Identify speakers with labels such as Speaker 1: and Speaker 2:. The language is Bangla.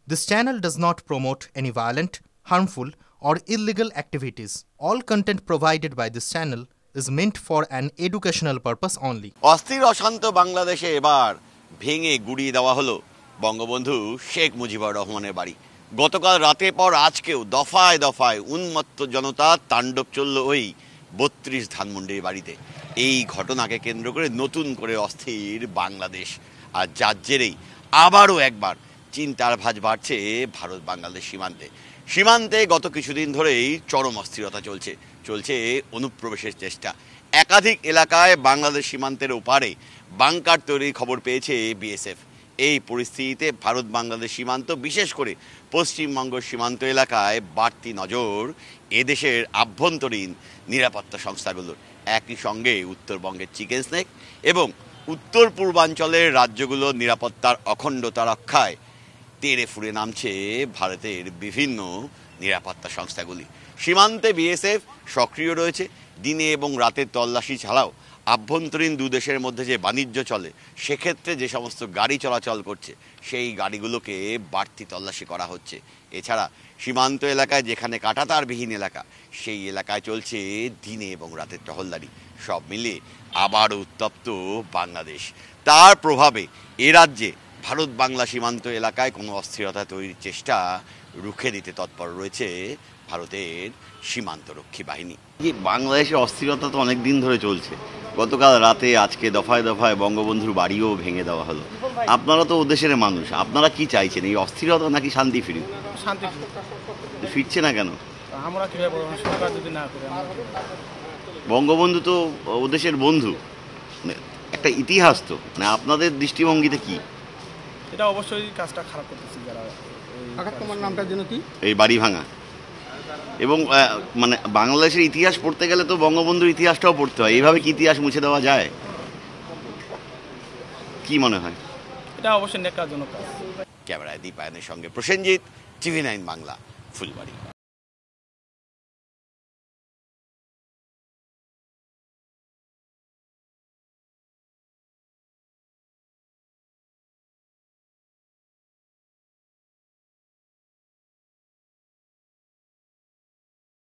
Speaker 1: This channel does not promote any violent, harmful, or illegal activities. All content provided by this channel is meant for an educational purpose only.
Speaker 2: অস্থির অশান্ত বাংলাদেশে এবার ভেঙে গুড়িয়ে দেওয়া হলো বঙ্গবন্ধু শেখ মুজিবুর রহমানের বাড়ি। গতকাল রাতে পর আজকেও দফায় দফায় উন্মত্ত জনতা তাণ্ডব চলল ওই ৩২ ধানমন্ডির বাড়িতে। এই ঘটনাকে কেন্দ্র করে নতুন করে অস্থির বাংলাদেশ, আর যার জেরেই আবারও একবার চিন্তার ভাঁজ বাড়ছে ভারত বাংলাদেশ সীমান্তে গত কিছুদিন ধরেই চরম অস্থিরতা চলছে অনুপ্রবেশের চেষ্টা। একাধিক এলাকায় বাংলাদেশ সীমান্তের ওপারে বাংকার তৈরির খবর পেয়েছে বিএসএফ। এই পরিস্থিতিতে ভারত বাংলাদেশ সীমান্ত, বিশেষ করে পশ্চিমবঙ্গ সীমান্ত এলাকায় বাড়তি নজর এদেশের আভ্যন্তরীণ নিরাপত্তা সংস্থাগুলোর। একই সঙ্গে উত্তরবঙ্গের চিকেন স্নেক এবং উত্তর পূর্বাঞ্চলের রাজ্যগুলোর নিরাপত্তার অখণ্ডতা রক্ষায় তেড়ে ফুঁড়ে নামছে ভারতের বিভিন্ন নিরাপত্তা সংস্থাগুলি। সীমান্তে বিএসএফ সক্রিয় রয়েছে। দিনে এবং রাতের তল্লাশি ছাড়াও আভ্যন্তরীণ দুদেশের মধ্যে যে বাণিজ্য চলে, সেক্ষেত্রে যে সমস্ত গাড়ি চলাচল করছে সেই গাড়িগুলোকে বাড়তি তল্লাশি করা হচ্ছে। এছাড়া সীমান্ত এলাকায় যেখানে কাঁটাতারবিহীন এলাকা, সেই এলাকায় চলছে দিনে এবং রাতের টহলদারি। সব মিলিয়ে আবার উত্তপ্ত বাংলাদেশ। তার প্রভাবে এ রাজ্যে ভারত বাংলা সীমান্ত এলাকায় কোনো অস্থিরতা তৈরির চেষ্টা রুখে দিতে তৎপর রয়েছে ভারতের সীমান্তরক্ষী বাহিনী। বাংলাদেশের অস্থিরতা তো অনেক দিন ধরে চলছে। গতকাল রাতে আজকে দফায় দফায় বঙ্গবন্ধুর বাড়িও ভেঙে দেওয়া হলো। আপনারা তো ওদেশের মানুষ, আপনারা কি চাইছেন? এই অস্থিরতা নাকি শান্তি ফিরুক?
Speaker 3: শান্তি
Speaker 2: ফিরছে না কেন?
Speaker 3: আমরা কিভাবে সরকার যদি না করে?
Speaker 2: বঙ্গবন্ধু তো ওদেশের বন্ধু, একটা ইতিহাস তো, না আপনাদের দৃষ্টিভঙ্গিতে কি?
Speaker 3: এটা অবশ্যই কাজটা খারাপ করতেছে যারা।
Speaker 4: তোমার নামটা যেন কি?
Speaker 2: এই বাড়ি ভাঙা এবং মানে বাংলাদেশের ইতিহাস পড়তে গেলে তো বঙ্গবন্ধুর ইতিহাসটাও পড়তে হয়। এইভাবে কি ইতিহাস মুছে দেওয়া যায়? কি মনে হয়?
Speaker 3: এটা অবশ্যই নেকারজনক কাজ।
Speaker 2: ক্যামেরায় দীপায়নের সঙ্গে প্রসেনজিৎ, টিভি9 বাংলা, ফুলবাড়ি।